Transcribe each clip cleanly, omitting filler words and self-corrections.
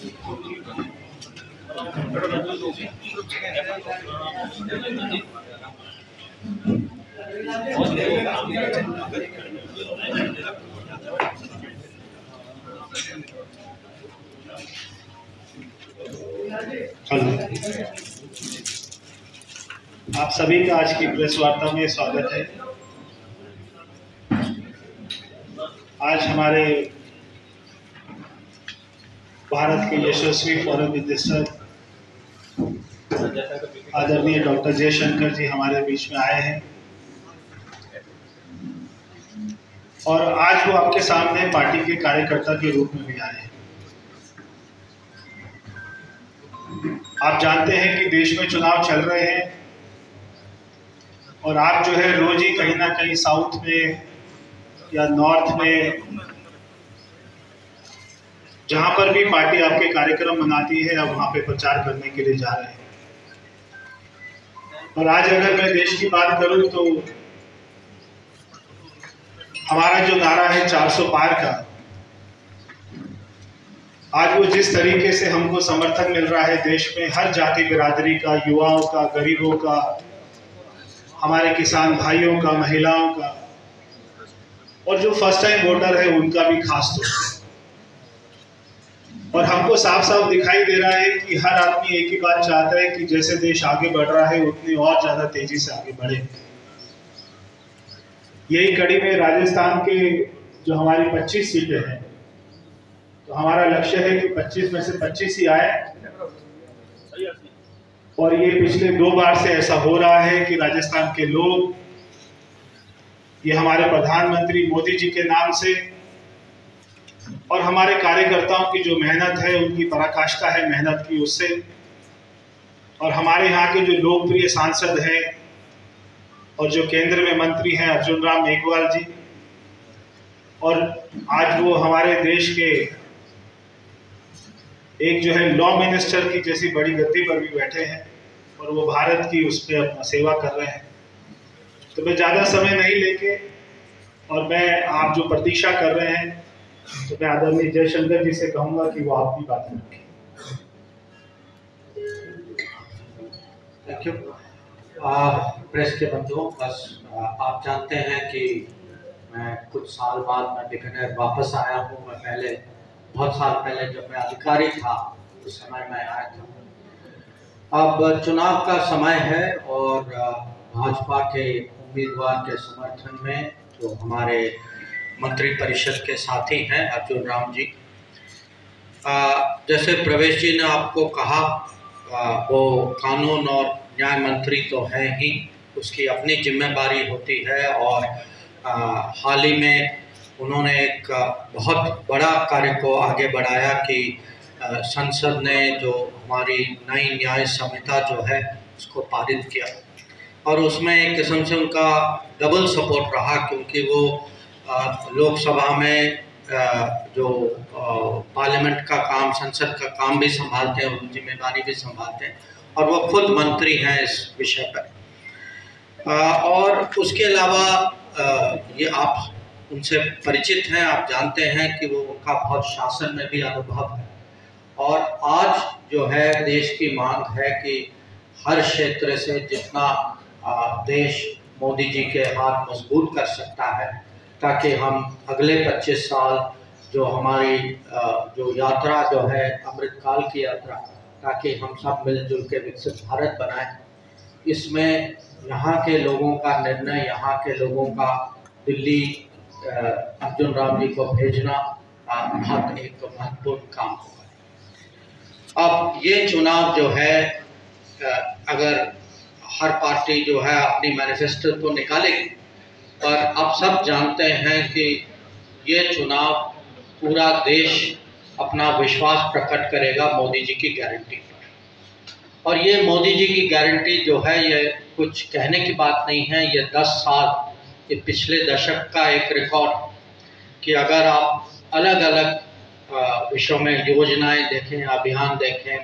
आप सभी का आज की प्रेस वार्ता में स्वागत है। आज हमारे भारत के यशस्वी फॉरेन मिनिस्टर आदरणीय डॉक्टर जयशंकर जी हमारे बीच में आए हैं और आज वो आपके सामने पार्टी के कार्यकर्ता के रूप में भी आए हैं। आप जानते हैं कि देश में चुनाव चल रहे हैं और आप जो है रोज ही कहीं ना कहीं साउथ में या नॉर्थ में जहां पर भी पार्टी आपके कार्यक्रम मनाती है आप वहां पे प्रचार करने के लिए जा रहे हैं। और आज अगर मैं देश की बात करूं तो हमारा जो नारा है 400 पार का, आज वो जिस तरीके से हमको समर्थन मिल रहा है देश में हर जाति बिरादरी का, युवाओं का, गरीबों का, हमारे किसान भाइयों का, महिलाओं का और जो फर्स्ट टाइम वोटर है उनका भी खास तौर से। और हमको साफ साफ दिखाई दे रहा है कि हर आदमी एक ही बात चाहता है कि जैसे देश आगे बढ़ रहा है उतनी और ज्यादा तेजी से आगे बढ़े। यही कड़ी में राजस्थान के जो हमारी 25 सीटें हैं तो हमारा लक्ष्य है कि 25 में से 25 ही आए। और ये पिछले 2 बार से ऐसा हो रहा है कि राजस्थान के लोग ये हमारे प्रधानमंत्री मोदी जी के नाम से और हमारे कार्यकर्ताओं की जो मेहनत है, उनकी पराकाष्ठा है मेहनत की, उससे और हमारे यहाँ के जो लोकप्रिय सांसद हैं और जो केंद्र में मंत्री हैं अर्जुन राम मेघवाल जी, और आज वो हमारे देश के एक जो है लॉ मिनिस्टर की जैसी बड़ी गद्दी पर भी बैठे हैं और वो भारत की उस पर अपना सेवा कर रहे हैं। तो मैं ज़्यादा समय नहीं लेके और मैं आप जो प्रतीक्षा कर रहे हैं तो मैं आदरणीय जयशंकर जी से कहूंगा कि वो आपकी बात रखें। Thank you. प्रेस के बंधुओं, बस आप जानते हैं कि मैं कुछ साल बाद मैं बीकानेर वापस आया हूँ। मैं पहले बहुत साल पहले जब मैं अधिकारी था उस समय मैं आया था। अब चुनाव का समय है और भाजपा के उम्मीदवार के समर्थन में जो हमारे मंत्री परिषद के साथी हैं अर्जुन राम जी, जैसे प्रवेश जी ने आपको कहा, वो कानून और न्याय मंत्री तो है ही, उसकी अपनी जिम्मेदारी होती है। और हाल ही में उन्होंने एक बहुत बड़ा कार्य को आगे बढ़ाया कि संसद ने जो हमारी नई न्याय संहिता जो है उसको पारित किया और उसमें एक किस्म से उनका डबल सपोर्ट रहा, क्योंकि वो लोकसभा में जो पार्लियामेंट का काम, संसद का काम भी संभालते हैं, उनकी जिम्मेदारी भी संभालते हैं और वो खुद मंत्री हैं इस विषय पर। और उसके अलावा ये आप उनसे परिचित हैं, आप जानते हैं कि वो उनका बहुत शासन में भी अनुभव है। और आज जो है देश की मांग है कि हर क्षेत्र से जितना देश मोदी जी के हाथ मजबूत कर सकता है ताकि हम अगले 25 साल जो हमारी जो यात्रा जो है अमृतकाल की यात्रा, ताकि हम सब मिलजुल के विकसित भारत बनाएं। इसमें यहाँ के लोगों का निर्णय, यहाँ के लोगों का दिल्ली अर्जुन राम जी को भेजना बहुत एक महत्वपूर्ण काम होगा। अब ये चुनाव जो है अगर हर पार्टी जो है अपनी मैनिफेस्टो तो निकालेगी, पर आप सब जानते हैं कि ये चुनाव पूरा देश अपना विश्वास प्रकट करेगा मोदी जी की गारंटी पर। और ये मोदी जी की गारंटी जो है ये कुछ कहने की बात नहीं है, ये 10 साल, ये पिछले दशक का एक रिकॉर्ड कि अगर आप अलग अलग विषयों में योजनाएं देखें, अभियान देखें,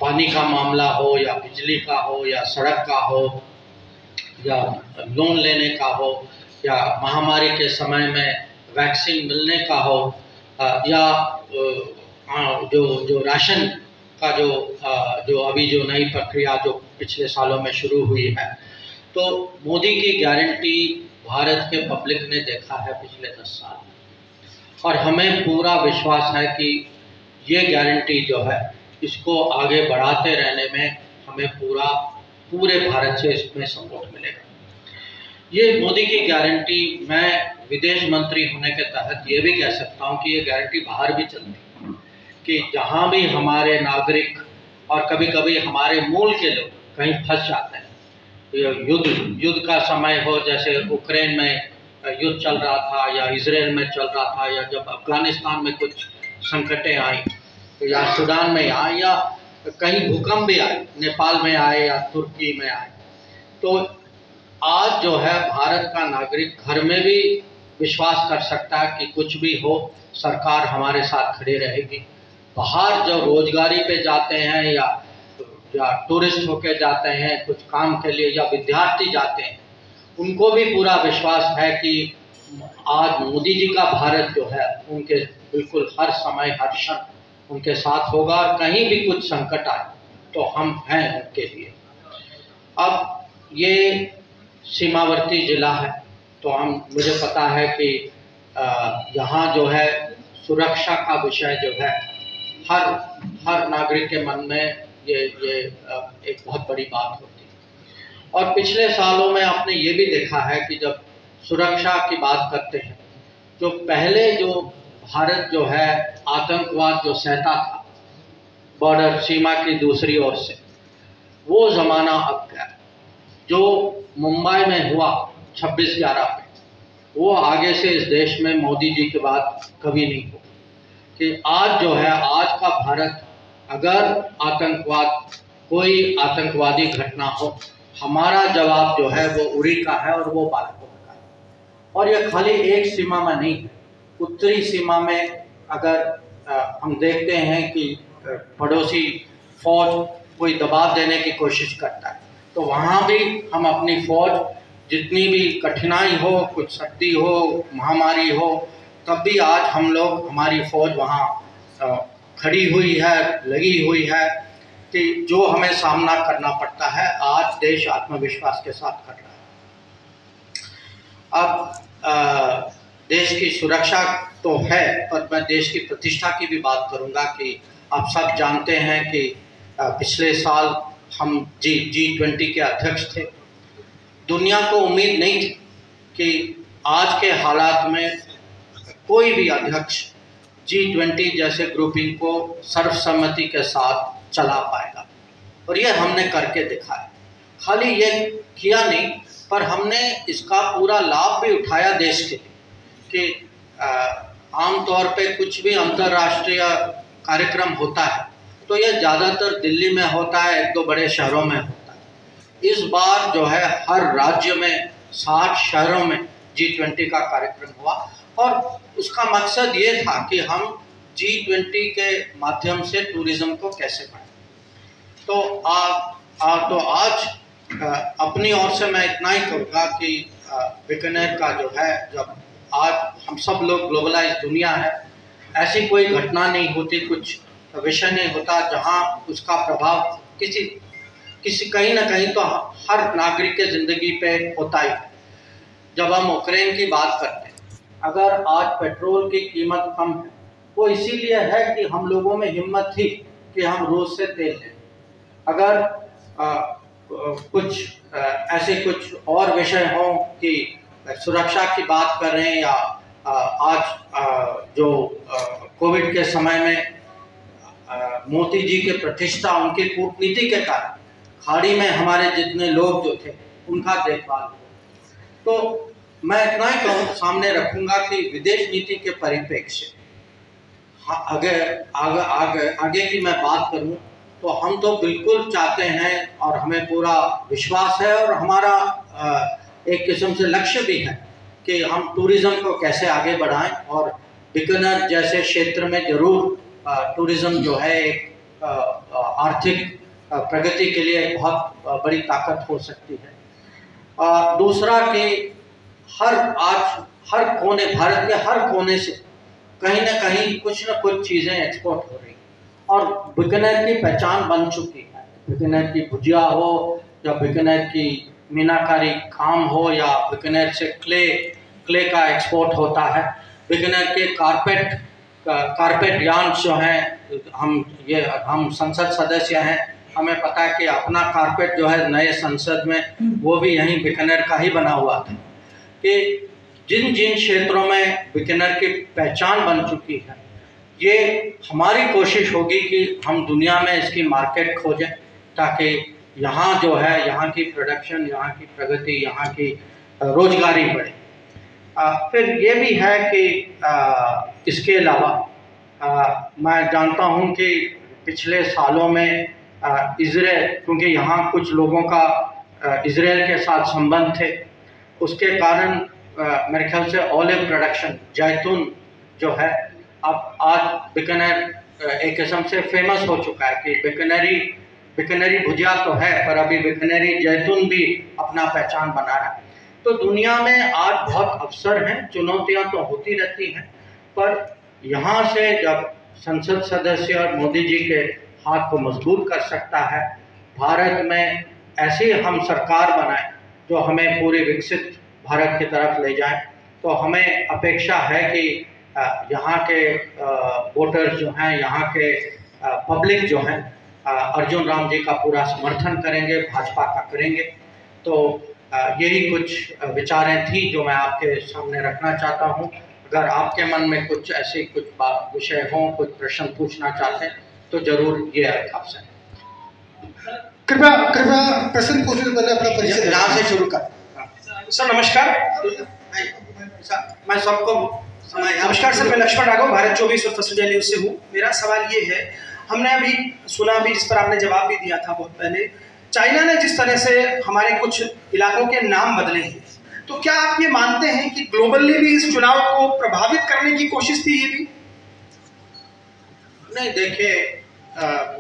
पानी का मामला हो या बिजली का हो या सड़क का हो या लोन लेने का हो या महामारी के समय में वैक्सीन मिलने का हो या जो राशन का जो अभी जो नई प्रक्रिया जो पिछले सालों में शुरू हुई है, तो मोदी की गारंटी भारत के पब्लिक ने देखा है पिछले 10 साल में, और हमें पूरा विश्वास है कि ये गारंटी जो है इसको आगे बढ़ाते रहने में हमें पूरे भारत से इसमें सपोर्ट मिलेगा। ये मोदी की गारंटी, मैं विदेश मंत्री होने के तहत ये भी कह सकता हूँ कि ये गारंटी बाहर भी चलती है कि जहाँ भी हमारे नागरिक और कभी कभी हमारे मूल के लोग कहीं फंस जाते हैं, युद्ध का समय हो, जैसे यूक्रेन में युद्ध चल रहा था या इजराइल में चल रहा था, या जब अफगानिस्तान में कुछ संकटें आई, या सूडान में आए, या कहीं भूकंप भी आए, नेपाल में आए या तुर्की में आए, तो आज जो है भारत का नागरिक घर में भी विश्वास कर सकता है कि कुछ भी हो सरकार हमारे साथ खड़ी रहेगी। बाहर जो रोजगारी पे जाते हैं या टूरिस्ट होके जाते हैं कुछ काम के लिए, या विद्यार्थी जाते हैं, उनको भी पूरा विश्वास है कि आज मोदी जी का भारत जो है उनके बिल्कुल हर समय हर क्षण उनके साथ होगा, और कहीं भी कुछ संकट आए तो हम हैं उनके लिए। अब ये सीमावर्ती जिला है, तो मुझे पता है कि यहाँ जो है सुरक्षा का विषय जो है हर नागरिक के मन में ये एक बहुत बड़ी बात होती है। और पिछले सालों में आपने ये भी देखा है कि जब सुरक्षा की बात करते हैं, जो पहले जो भारत जो है आतंकवाद जो सहता था बॉर्डर सीमा की दूसरी ओर से, वो ज़माना अब गया। जो मुंबई में हुआ 26/11 पे, वो आगे से इस देश में मोदी जी के बाद कभी नहीं हुआ। कि आज जो है आज का भारत, अगर कोई आतंकवादी घटना हो, हमारा जवाब जो है वो उरी का है और वो बालाकोट का है। और ये खाली एक सीमा में नहीं है, उत्तरी सीमा में अगर हम देखते हैं कि पड़ोसी फौज कोई दबाव देने की कोशिश करता है, तो वहाँ भी हम अपनी फौज, जितनी भी कठिनाई हो, कुछ सर्दी हो, महामारी हो, तब भी आज हम लोग, हमारी फौज वहाँ खड़ी हुई है, लगी हुई है कि जो हमें सामना करना पड़ता है आज देश आत्मविश्वास के साथ कर रहा है। अब देश की सुरक्षा तो है, पर मैं देश की प्रतिष्ठा की भी बात करूँगा कि आप सब जानते हैं कि पिछले साल हम G20 के अध्यक्ष थे। दुनिया को उम्मीद नहीं थी कि आज के हालात में कोई भी अध्यक्ष G20 जैसे ग्रुपिंग को सर्वसम्मति के साथ चला पाएगा, और ये हमने करके दिखाया। खाली ये किया नहीं, पर हमने इसका पूरा लाभ भी उठाया देश के लिए कि आमतौर पे कुछ भी अंतर्राष्ट्रीय कार्यक्रम होता है तो ये ज़्यादातर दिल्ली में होता है, 1-2 बड़े शहरों में होता है। इस बार जो है हर राज्य में 60 शहरों में G20 का कार्यक्रम हुआ, और उसका मकसद ये था कि हम G20 के माध्यम से टूरिज़्म को कैसे बढ़ाएं। तो आज अपनी ओर से मैं इतना ही कहूँगा कि बीकानेर का जो है, जब आज हम सब लोग ग्लोबलाइज दुनिया है, ऐसी कोई घटना नहीं होती, कुछ विषय नहीं होता जहाँ उसका प्रभाव किसी कहीं ना कहीं तो हर नागरिक के ज़िंदगी पे होता ही है। जब हम यूक्रेन की बात करते हैं, अगर आज पेट्रोल की कीमत कम है, वो इसीलिए है कि हम लोगों में हिम्मत थी कि हम रूस से तेल लें। अगर ऐसे कुछ और विषय हों कि सुरक्षा की बात कर रहे हैं, या आज जो कोविड के समय में मोदी जी के प्रतिष्ठा, उनकी कूटनीति के कारण खाड़ी में हमारे जितने लोग जो थे उनका देखभाल हो। तो मैं इतना ही सामने रखूंगा कि विदेश नीति के परिप्रेक्ष्य आगे की मैं बात करूं तो हम तो बिल्कुल चाहते हैं और हमें पूरा विश्वास है और हमारा एक किस्म से लक्ष्य भी है कि हम टूरिज़्म को कैसे आगे बढ़ाएं, और बीकानेर जैसे क्षेत्र में ज़रूर टूरिज़्म जो है एक आर्थिक प्रगति के लिए बहुत बड़ी ताकत हो सकती है। दूसरा कि हर कोने, भारत के हर कोने से कहीं ना कहीं कुछ ना कुछ चीज़ें एक्सपोर्ट हो रही और बीकानेर की पहचान बन चुकी है। बीकानेर की भुजिया हो या बीकानेर की मीनाकारी काम हो या बीकानेर से क्ले का एक्सपोर्ट होता है। बीकानेर के कारपेट यार्न जो हैं, हम संसद सदस्य हैं, हमें पता है कि अपना कारपेट जो है नए संसद में वो भी यहीं बीकानेर का ही बना हुआ था। कि जिन जिन क्षेत्रों में बीकानेर की पहचान बन चुकी है, ये हमारी कोशिश होगी कि हम दुनिया में इसकी मार्केट खोजें ताकि यहाँ जो है, यहाँ की प्रोडक्शन, यहाँ की प्रगति, यहाँ की रोजगारी बढ़े। फिर ये भी है कि इसके अलावा मैं जानता हूँ कि पिछले सालों में इजराइल, क्योंकि यहाँ कुछ लोगों का इजराइल के साथ संबंध थे, उसके कारण मेरे ख्याल से ऑलिव प्रोडक्शन, जैतून जो है, अब आज बीकानेर एक किस्म से फेमस हो चुका है कि बीकानेरी भुजिया तो है, पर अभी बीकानेरी जैतून भी अपना पहचान बना रहा है। तो दुनिया में आज बहुत अवसर हैं, चुनौतियां तो होती रहती हैं, पर यहाँ से जब संसद सदस्य और मोदी जी के हाथ को मजबूत कर सकता है, भारत में ऐसी हम सरकार बनाएं जो हमें पूरी विकसित भारत की तरफ ले जाए, तो हमें अपेक्षा है कि यहाँ के वोटर्स जो हैं, यहाँ के पब्लिक जो हैं, अर्जुन राम जी का पूरा समर्थन करेंगे, भाजपा का करेंगे। तो यही कुछ विचारें थी जो मैं आपके सामने रखना चाहता हूँ। अगर आपके मन में कुछ ऐसे कुछ विषय हों, कुछ प्रश्न पूछना चाहते हैं तो जरूर ये आपसे। कृपया प्रश्न पूछने से पहले अपना परिचय यहाँ से शुरू कर। सर नमस्कार। मैं सबको नमस्कार सर, मैं लक्ष्मण राघव, भारत 24 और फर्स्ट इंडिया न्यूज से हूँ। मेरा सवाल ये है, हमने अभी सुना भी, जिस पर आपने जवाब भी दिया था बहुत पहले, चाइना ने जिस तरह से हमारे कुछ इलाकों के नाम बदले हैं, तो क्या आप ये मानते हैं कि ग्लोबली भी इस चुनाव को प्रभावित करने की कोशिश थी ये भी? नहीं, देखिए,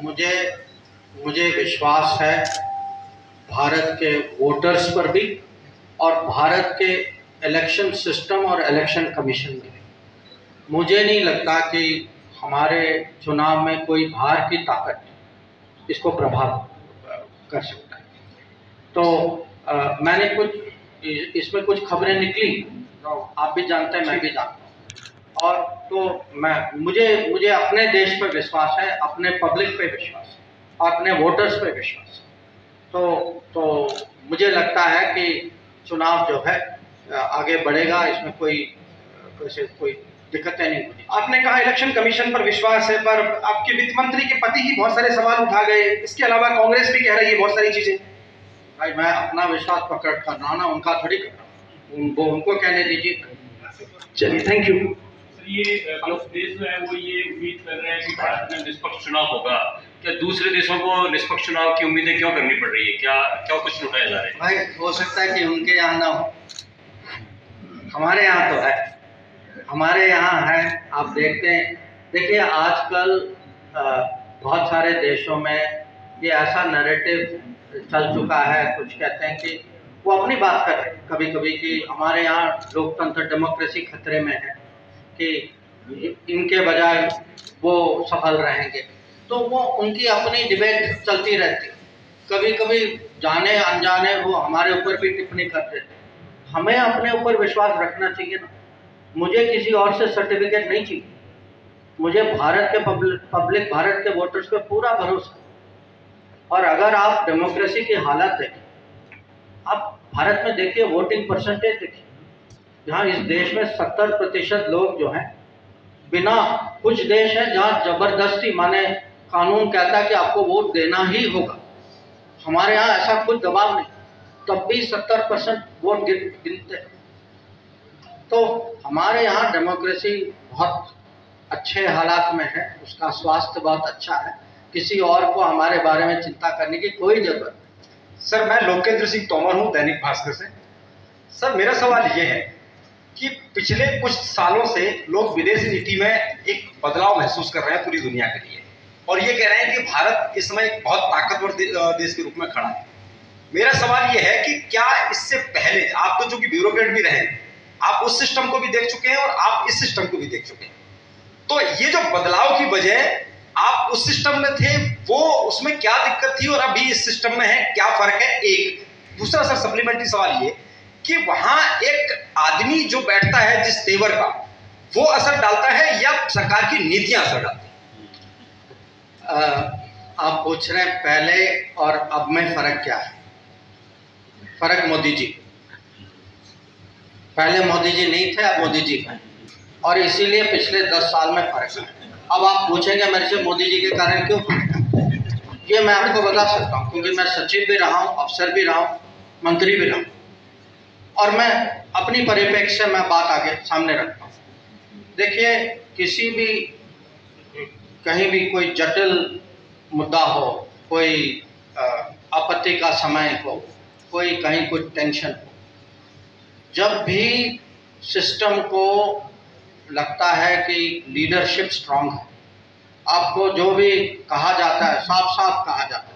मुझे विश्वास है भारत के वोटर्स पर भी और भारत के इलेक्शन सिस्टम और इलेक्शन कमीशन में। मुझे नहीं लगता कि हमारे चुनाव में कोई बाहर की ताकत इसको प्रभावित कर सकता है। तो मैंने इसमें कुछ खबरें निकली, आप भी जानते हैं, मैं भी जानता हूँ, और तो मुझे अपने देश पर विश्वास है, अपने पब्लिक पे विश्वास है और अपने वोटर्स पे विश्वास है। तो मुझे लगता है कि चुनाव जो है आगे बढ़ेगा, इसमें कोई दिक्कतें नहीं होगी। आपने कहा इलेक्शन कमीशन पर विश्वास है, पर आपके वित्त मंत्री के पति ही बहुत सारे सवाल उठा गए, इसके अलावा कांग्रेस भी कह रही है बहुत सारी चीजें। भाई, मैं अपना विश्वास पकड़ कर रहा हूँ ना, उनका थोड़ी कर रहा हूँ, उनको कहने दीजिए। चलिए, थैंक यू। ये देश जो है वो ये उम्मीद कर रहे हैं कि भारत में निष्पक्ष चुनाव होगा, क्या दूसरे देशों को निष्पक्ष चुनाव की उम्मीदें क्यों करनी पड़ रही है? क्या कुछ उठाया जा रहा है? भाई, हो सकता है कि उनके यहाँ ना हो, हमारे यहाँ तो है, हमारे यहाँ है। आप देखिए आजकल बहुत सारे देशों में ये ऐसा नैरेटिव चल चुका है, कुछ कहते हैं कि वो अपनी बात कर रहे हैं कभी कभी कि हमारे यहाँ लोकतंत्र, डेमोक्रेसी खतरे में है, कि इनके बजाय वो सफल रहेंगे। तो वो उनकी अपनी डिबेट चलती रहती है, कभी कभी जाने अनजाने वो हमारे ऊपर भी टिप्पणी करते थे। हमें अपने ऊपर विश्वास रखना चाहिए ना। मुझे किसी और से सर्टिफिकेट नहीं चाहिए, मुझे भारत के पब्लिक, भारत के वोटर्स पे पूरा भरोसा। और अगर आप डेमोक्रेसी की हालत देखें, आप भारत में देखिए वोटिंग परसेंटेज देखिए, जहाँ इस देश में 70% लोग जो हैं बिना, कुछ देश हैं जहाँ जबरदस्ती, माने कानून कहता है कि आपको वोट देना ही होगा, हमारे यहाँ ऐसा कुछ दबाव नहीं, तब भी 70% वोट गिनते हैं। तो हमारे यहाँ डेमोक्रेसी बहुत अच्छे हालात में है, उसका स्वास्थ्य बहुत अच्छा है, किसी और को हमारे बारे में चिंता करने की कोई जरूरत नहीं। सर, मैं लोकेंद्र सिंह तोमर हूँ, दैनिक भास्कर से। सर, मेरा सवाल ये है कि पिछले कुछ सालों से लोग विदेशी नीति में एक बदलाव महसूस कर रहे हैं पूरी दुनिया के लिए, और ये कह रहे हैं कि भारत इस समय बहुत ताकतवर देश के रूप में खड़ा है। मेरा सवाल ये है कि क्या इससे पहले, आप तो जो कि ब्यूरोक्रेट भी रहे, आप उस सिस्टम को भी देख चुके हैं और आप इस सिस्टम को भी देख चुके हैं, तो ये जो बदलाव की वजह, आप उस सिस्टम में थे, वो उसमें क्या दिक्कत थी और अभी इस सिस्टम में है, क्या फर्क है? एक दूसरा सर सप्लीमेंट्री सवाल ये कि वहां एक आदमी जो बैठता है जिस तेवर का, वो असर डालता है या सरकार की नीतियां असर डालती है? आप पूछ रहे हैं पहले और अब में फर्क क्या है? फर्क मोदी जी, पहले मोदी जी नहीं थे, अब मोदी जी हैं, और इसीलिए पिछले 10 साल में फर्क है। अब आप पूछेंगे मेरे से मोदी जी के कारण क्यों फर्क है? ये मैं आपको बता सकता हूँ, क्योंकि मैं सचिव भी रहा हूँ, अफसर भी रहा हूँ, मंत्री भी रहा हूँ, और मैं अपनी परिप्रेक्ष्य से मैं बात आगे सामने रखता हूँ। देखिए, किसी भी कहीं भी कोई जटिल मुद्दा हो, कोई आपत्ति का समय हो, कोई कहीं कुछ टेंशन हो, जब भी सिस्टम को लगता है कि लीडरशिप स्ट्रांग है, आपको जो भी कहा जाता है साफ साफ कहा जाता है,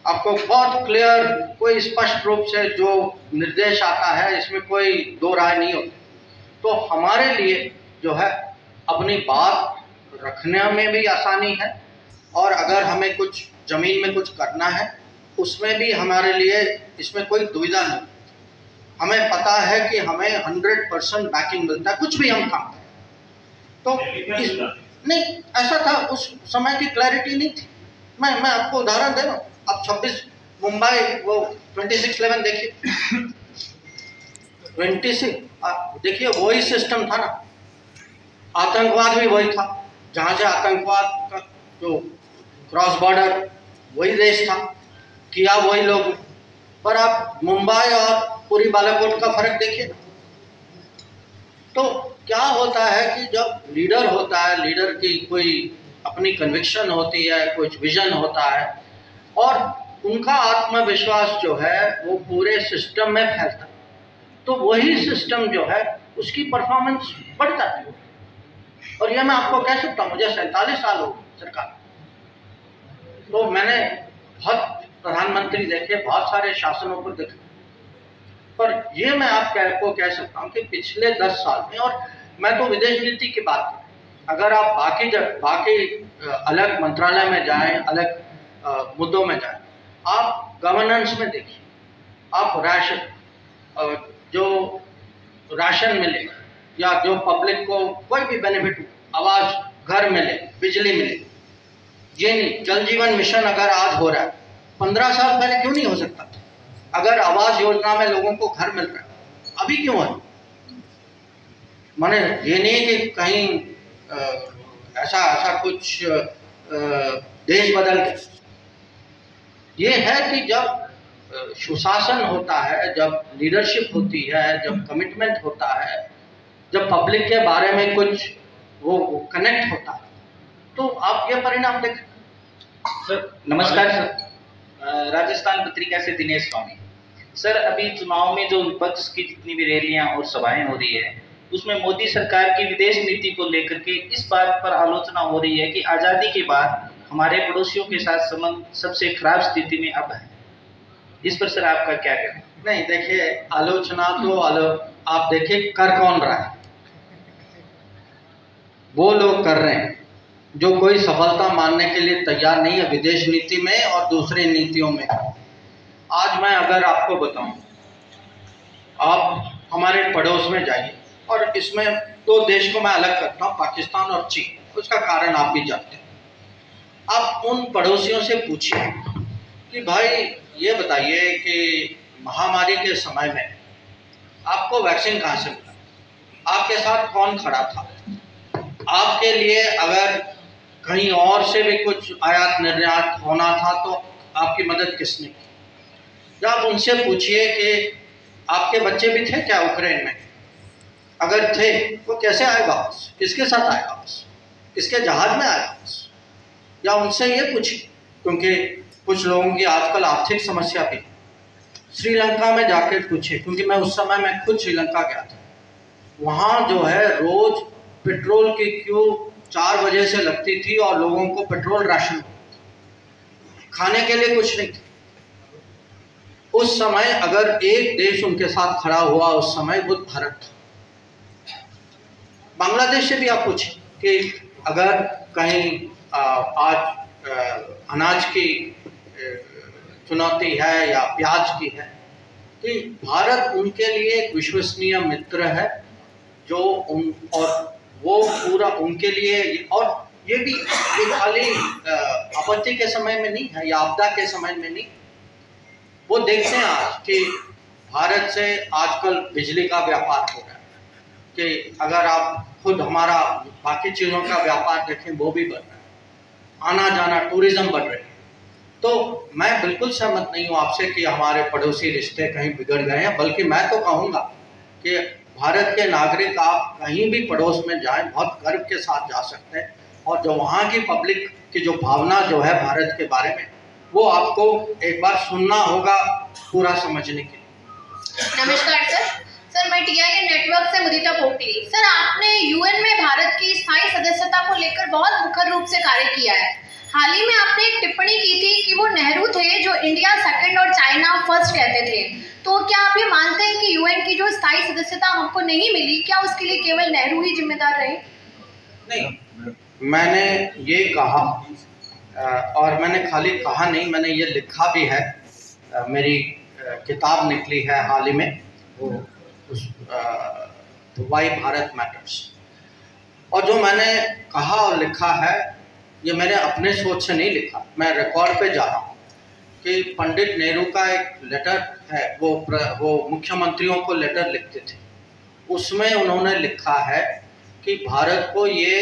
आपको बहुत क्लियर, कोई स्पष्ट रूप से जो निर्देश आता है, इसमें कोई दो राय नहीं होती, तो हमारे लिए जो है अपनी बात रखने में भी आसानी है, और अगर हमें कुछ ज़मीन में कुछ करना है उसमें भी हमारे लिए इसमें कोई दुविधा नहीं। हमें पता है कि हमें 100% बैकिंग मिलता है, कुछ भी हम काम करें। तो नहीं, ऐसा था, उस समय की क्लैरिटी नहीं थी। मैं आपको उदाहरण दे रहा हूँ। अब 26 मुंबई वो 26/11 देखिए, 26 देखिए, वही सिस्टम था ना, आतंकवाद भी वही था, जहाँ से आतंकवाद का जो क्रॉस बॉर्डर वही देश था, किया वही लोग, पर आप मुंबई और पूरी बालाकोट का फर्क देखिए। तो क्या होता है कि जब लीडर होता है, लीडर की कोई अपनी कन्विक्शन होती है, कुछ विजन होता है, और उनका आत्मविश्वास जो है वो पूरे सिस्टम में फैलता है, तो वही सिस्टम जो है उसकी परफॉर्मेंस बढ़ता है। और यह मैं आपको कह सकता हूँ, मुझे 47 साल हो सरकार, तो मैंने बहुत प्रधानमंत्री देखे, बहुत सारे शासनों को देखे, पर ये मैं आपको कह सकता हूँ कि पिछले 10 साल में, और मैं तो विदेश नीति की बात करूँ, अगर आप बाकी अलग मंत्रालय में जाएं, अलग मुद्दों में जाएं, आप गवर्नेंस में देखिए, आप जो राशन मिले या जो पब्लिक को कोई भी बेनिफिट, आवास, घर मिले, बिजली मिले, ये नहीं, जल जीवन मिशन अगर आज हो रहा है, 15 साल पहले क्यों नहीं हो सकता था? अगर आवास योजना में लोगों को घर मिल रहा है, अभी क्यों है? माने ये नहीं कि कहीं ऐसा कुछ देश बदल गया। ये है कि जब सुशासन होता है, जब लीडरशिप होती है, जब कमिटमेंट होता है, जब पब्लिक के बारे में कुछ वो कनेक्ट होता है, तो आप ये परिणाम देखें। सर नमस्कार सर, राजस्थान पत्रिका से दिनेश स्वामी। सर, अभी चुनाव में जो विपक्ष की जितनी भी रैलियां और सभाएं हो रही है, उसमें मोदी सरकार की विदेश नीति को लेकर के इस बात पर आलोचना हो रही है कि आज़ादी के बाद हमारे पड़ोसियों के साथ संबंध सबसे खराब स्थिति में अब है। इस पर सर आपका क्या कहना? नहीं, देखिए, आलोचना तो आप देखिए कर कौन रहा है, वो लोग कर रहे हैं जो कोई सफलता मानने के लिए तैयार नहीं है विदेश नीति में और दूसरी नीतियों में। आज मैं अगर आपको बताऊं, आप हमारे पड़ोस में जाइए, और इसमें 2 देश को मैं अलग करता हूं, पाकिस्तान और चीन, उसका कारण आप भी जानते हैं। आप उन पड़ोसियों से पूछिए कि भाई ये बताइए कि महामारी के समय में आपको वैक्सीन कहाँ से मिला, आपके साथ कौन खड़ा था, आपके लिए अगर कहीं और से भी कुछ आयात निर्यात होना था तो आपकी मदद किसने की? या आप उनसे पूछिए कि आपके बच्चे भी थे क्या यूक्रेन में, अगर थे तो कैसे आए वापस, किसके साथ आए वापस, किसके जहाज में आए वापस? या उनसे ये पूछिए, क्योंकि कुछ लोगों की आजकल आर्थिक समस्या भी, श्रीलंका में जाके पूछिए, क्योंकि मैं उस समय में खुद श्रीलंका गया था। वहाँ जो है रोज पेट्रोल की क्यू 4 बजे से लगती थी और लोगों को पेट्रोल राशन, खाने के लिए कुछ नहीं था। उस समय अगर एक देश उनके साथ खड़ा हुआ, उस समय वो भारत था। बांग्लादेश से भी आप पूछिए, कि अगर कहीं आज अनाज की चुनौती है या प्याज की है, कि भारत उनके लिए एक विश्वसनीय मित्र है जो और वो पूरा उनके लिए, और ये भी खाली आपत्ति के समय में नहीं है या आपदा के समय में नहीं। वो देखते हैं आज कि भारत से आजकल बिजली का व्यापार हो रहा है, कि अगर आप खुद हमारा बाकी चीज़ों का व्यापार देखें वो भी बढ़ रहा है, आना जाना टूरिज्म बढ़ रही है। तो मैं बिल्कुल सहमत नहीं हूँ आपसे कि हमारे पड़ोसी रिश्ते कहीं बिगड़ गए हैं, बल्कि मैं तो कहूँगा कि भारत के नागरिक आप कहीं भी पड़ोस में जाएं बहुत गर्व के साथ जा सकते हैं, और जो वहाँ की पब्लिक की जो भावना जो है भारत के बारे में, वो आपको एक बार सुनना होगा पूरा समझने के लिए। नमस्कार सर, मैं टीआईएन नेटवर्क से मुदिता पोपटी। सर, आपने यूएन में भारत की स्थायी सदस्यता को लेकर बहुत मुखर रूप से कार्य किया है। हाल ही में आपने एक टिप्पणी की थी कि वो नेहरू थे जो इंडिया सेकंड और चाइना फर्स्ट कहते थे। तो क्या आप ये मानते हैं कि यूएन की जो स्थायी सदस्यता हमको नहीं मिली, क्या उसके लिए केवल नेहरू ही जिम्मेदार रहे? नहीं, मैंने ये कहा, और मैंने खाली कहा नहीं, मैंने ये लिखा भी है। मेरी किताब निकली है हाल ही में, वो वाई भारत मैटर्स, और जो मैंने कहा और लिखा है ये मैंने अपने सोच से नहीं लिखा, मैं रिकॉर्ड पे जा रहा हूँ कि पंडित नेहरू का एक लेटर है, वो मुख्यमंत्रियों को लेटर लिखते थे, उसमें उन्होंने लिखा है कि भारत को ये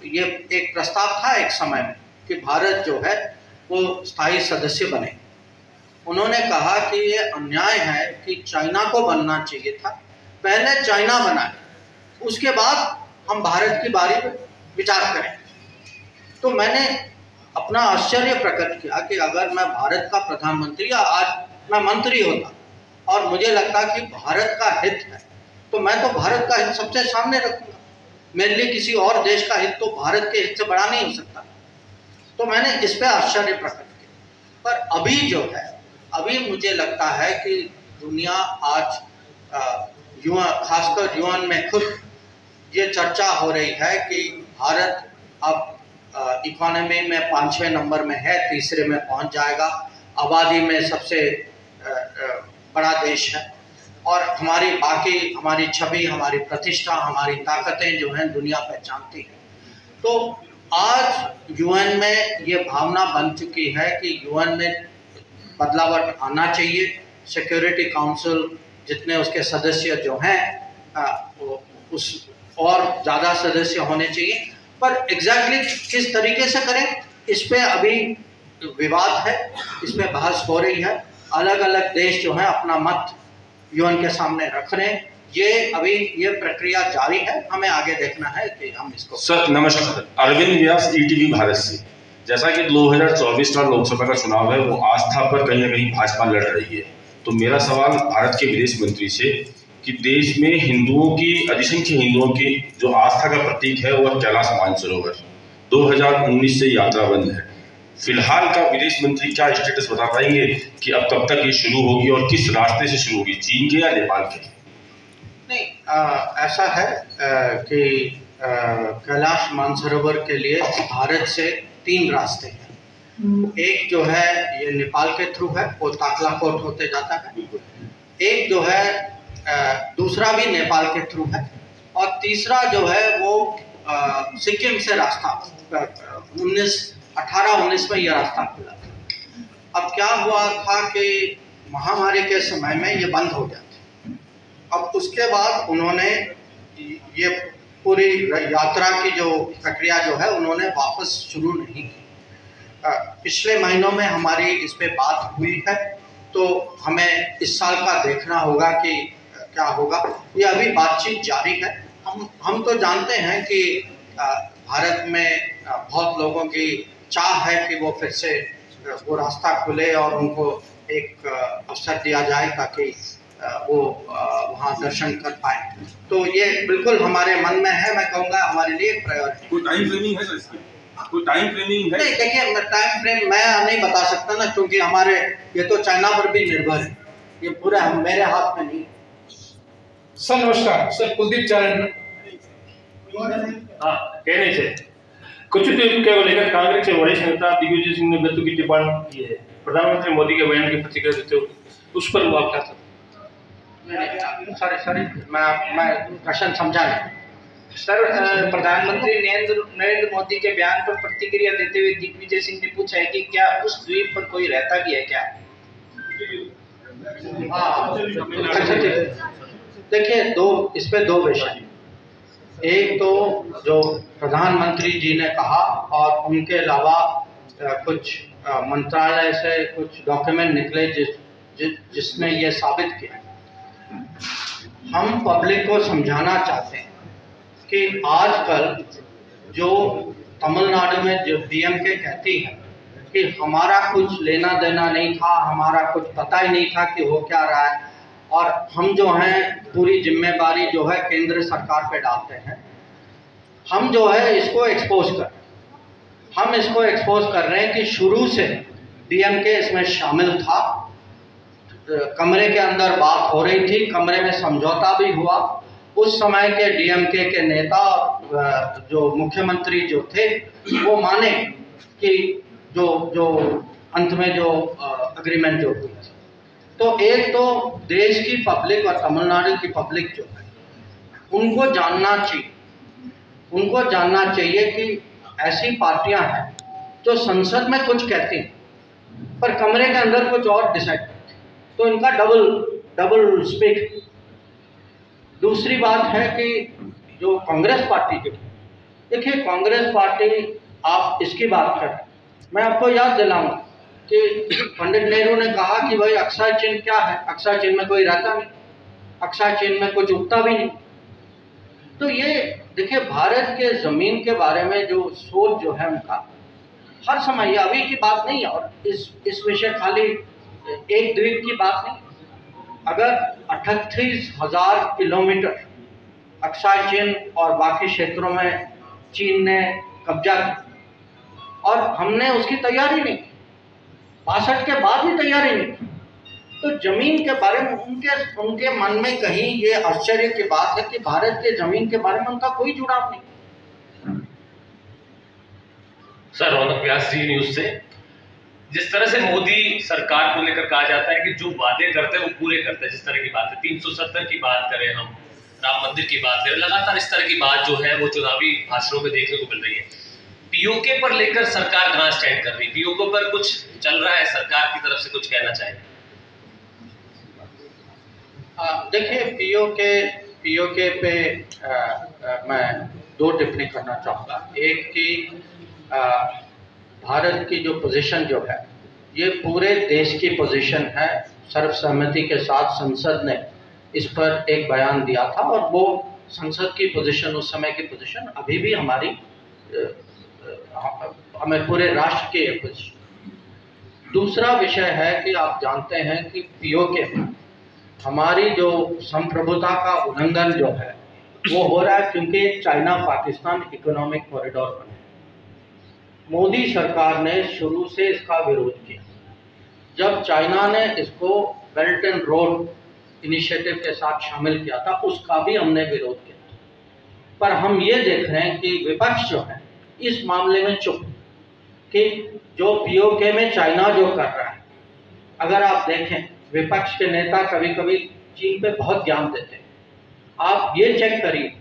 एक प्रस्ताव था एक समय में कि भारत जो है वो स्थायी सदस्य बने। उन्होंने कहा कि ये अन्याय है कि चाइना को बनना चाहिए था, पहले चाइना बनाए, उसके बाद हम भारत की बारी पर विचार करें। तो मैंने अपना आश्चर्य प्रकट किया कि अगर मैं भारत का प्रधानमंत्री या आज मैं मंत्री होता और मुझे लगता कि भारत का हित है, तो मैं तो भारत का हित सबसे सामने रखूंगा। मेरे लिए किसी और देश का हित तो भारत के हित से बड़ा नहीं हो सकता। तो मैंने इस पे आश्चर्य प्रकट किया। पर अभी जो है, अभी मुझे लगता है कि दुनिया आज खासकर यूएन में खुद ये चर्चा हो रही है कि भारत अब इकोनॉमी में 5-6 नंबर में है, तीसरे में पहुंच जाएगा, आबादी में सबसे बड़ा देश है, और हमारी छवि, हमारी प्रतिष्ठा, हमारी ताकतें जो हैं दुनिया पहचानती है। तो आज यूएन में ये भावना बन चुकी है कि यूएन में बदलावट आना चाहिए। सिक्योरिटी काउंसिल जितने उसके सदस्य जो हैं उस और ज़्यादा सदस्य होने चाहिए, पर एग्जैक्टली किस तरीके से करें इस पे अभी विवाद है, इस पे बहस हो रही है। अलग अलग देश जो हैं अपना मत यूएन के सामने रख रहे हैं। ये प्रक्रिया जारी है, हमें आगे देखना है कि हम इसको। सर नमस्कार, अरविंद व्यास ईटीवी भारत से। जैसा कि 2024 का लोकसभा का चुनाव है, वो आस्था पर कहीं ना कहीं भाजपा लड़ रही है, तो मेरा सवाल भारत के विदेश मंत्री से कि देश में हिंदुओं की, अधिसंख्य हिंदुओं की जो आस्था का प्रतीक है वह कैलाश मानसरोवर 2019 से यात्रा बंद है। फिलहाल का विदेश मंत्री क्या स्टेटस बता पाएंगे कि अब कब तक ये शुरू होगी और किस रास्ते से शुरू होगी, चीन के या नेपाल के? नहीं, ऐसा है कि कैलाश मानसरोवर के लिए भारत से 3 रास्ते हैं। एक जो है ये नेपाल के थ्रू है, वो ताकलाकोट होते जाता है। एक जो है दूसरा भी नेपाल के थ्रू है, और तीसरा जो है वो सिक्किम से रास्ता 18-19 में यह रास्ता खुला था। अब क्या हुआ था कि महामारी के समय में ये बंद हो गया था। अब उसके बाद उन्होंने ये पूरी यात्रा की जो प्रक्रिया जो है उन्होंने वापस शुरू नहीं की। पिछले महीनों में हमारी इस पे बात हुई है, तो हमें इस साल का देखना होगा कि क्या होगा। ये अभी बातचीत जारी है। हम तो जानते हैं कि भारत में बहुत लोगों की चाह है कि वो फिर से वो रास्ता खुले और उनको एक अवसर दिया जाए ताकि वो वहाँ दर्शन कर पाए। तो ये बिल्कुल हमारे मन में है, मैं कहूँगा हमारे लिए प्रायोरिटी। कोई टाइम फ्रेमिंग है सर इसकी? कोई टाइम फ्रेमिंग है? नहीं, देखिए टाइम फ्रेम मैं नहीं बता सकता ना, क्योंकि हमारे ये तो चाइना पर भी निर्भर है, ये पूरा मेरे हाथ में नहीं। सर नमस्कार, सर कुलदीप चारण। हाँ, कहने से कुछ ट्वीट को लेकर कांग्रेस के वरिष्ठ नेता दिग्विजय सिंह ने बेतुकी टिप्पणी की है। प्रधानमंत्री मोदी के बयान की प्रतिक्रिया देते हुए उस पर आप क्या सॉरी मैं प्रश्न समझा नहीं। सर, प्रधानमंत्री नरेंद्र मोदी के बयान पर प्रतिक्रिया देते हुए दिग्विजय सिंह ने पूछा है कि क्या उस द्वीप पर कोई रहता भी है क्या? देखिए, इस पे दो विषय। एक तो जो प्रधानमंत्री जी ने कहा और उनके अलावा कुछ मंत्रालय से कुछ डॉक्यूमेंट निकले जिसने ये साबित किया। हम पब्लिक को समझाना चाहते हैं कि आजकल जो तमिलनाडु में जो डीएमके कहती है कि हमारा कुछ लेना देना नहीं था, हमारा कुछ पता ही नहीं था कि हो क्या रहा है, और हम जो हैं पूरी जिम्मेदारी जो है केंद्र सरकार पे डालते हैं। हम जो है इसको एक्सपोज कर रहे हैं कि शुरू से डीएमके इसमें शामिल था। कमरे के अंदर बात हो रही थी, कमरे में समझौता भी हुआ। उस समय के डीएमके के नेता जो मुख्यमंत्री जो थे वो माने कि जो अंत में जो अग्रीमेंट जो हुई। तो एक तो देश की पब्लिक और तमिलनाडु की पब्लिक जो है उनको जानना चाहिए कि ऐसी पार्टियां हैं जो संसद में कुछ कहती हैं पर कमरे के अंदर कुछ और डिसाइड करती हैं, तो इनका डबल स्पीक। दूसरी बात है कि जो कांग्रेस पार्टी जो, देखिए कांग्रेस पार्टी, आप इसकी बात करें, मैं आपको याद दिलाऊंगा कि पंडित नेहरू ने कहा कि भाई अक्षय चिन्ह क्या है, अक्षय चिन्ह में कोई रहता नहीं, अक्षय चिन्ह में कुछ उगता भी नहीं। तो ये देखिए, भारत के ज़मीन के बारे में जो सोच जो है उनका हर समय, ये अभी की बात नहीं है, और इस विषय खाली एक द्वीप की बात नहीं। अगर 38,000 किलोमीटर अक्षय चिन्ह और बाकी क्षेत्रों में चीन ने कब्जा किया और हमने उसकी तैयारी नहीं की, 62 के बाद भी तैयारी नहीं की, तो जमीन के बारे में उनके मन में कहीं ये आश्चर्य की बात है कि भारत के जमीन के बारे में उनका कोई जुड़ाव नहीं। सर, रौनक व्यास जी न्यूज से, जिस तरह से मोदी सरकार को लेकर कहा जाता है कि जो वादे करते हैं वो पूरे करते हैं, जिस तरह की बात है 370 की बात करें, हम राम मंदिर की बात करें, लगातार इस तरह की बात जो है वो चुनावी भाषणों में देखने को मिल रही है। पीओके पर लेकर सरकार कहाँ स्टैंड कर रही है? पीओके पर कुछ चल रहा है सरकार की तरफ से, कुछ कहना चाहेंगे? देखिए, पीओके पे मैं दो टिप्पणी करना चाहूँगा। एक कि भारत की जो पोजीशन जो है ये पूरे देश की पोजीशन है। सर्वसम्मति के साथ संसद ने इस पर एक बयान दिया था और वो संसद की पोजीशन, उस समय की पोजीशन अभी भी हमारी, हमें पूरे राष्ट्र की पोजीशन। दूसरा विषय है कि आप जानते हैं कि पीओके में हमारी जो संप्रभुता का उल्लंघन जो है वो हो रहा है, क्योंकि चाइना पाकिस्तान इकोनॉमिक कॉरिडोर बने। मोदी सरकार ने शुरू से इसका विरोध किया। जब चाइना ने इसको बेल्ट एंड रोड इनिशिएटिव के साथ शामिल किया था, उसका भी हमने विरोध किया था। पर हम ये देख रहे हैं कि विपक्ष जो है इस मामले में चुप, कि जो पीओके में चाइना जो कर रहा है, अगर आप देखें विपक्ष के नेता कभी कभी चीन पे बहुत ज्ञान देते हैं। आप ये चेक करिए,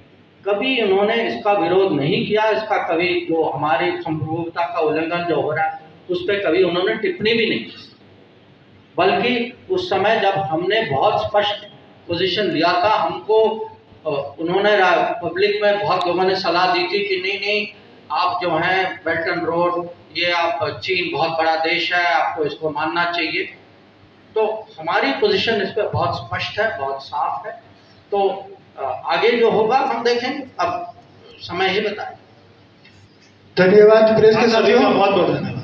कभी उन्होंने इसका विरोध नहीं किया, इसका कभी जो हमारी संप्रभुता का उल्लंघन जो हो रहा है उस पर कभी उन्होंने टिप्पणी भी नहीं की। बल्कि उस समय जब हमने बहुत स्पष्ट पोजीशन लिया था, हमको उन्होंने पब्लिक में बहुत लोगों ने सलाह दी थी कि नहीं आप जो हैं बेल्ट एंड रोड, ये आप, चीन बहुत बड़ा देश है, आपको इसको मानना चाहिए। तो हमारी पोजीशन इस पर बहुत स्पष्ट है, बहुत साफ है। तो आगे जो होगा हम देखेंगे, अब समय ही बताए। धन्यवाद प्रेस के साथियों, बहुत बहुत धन्यवाद।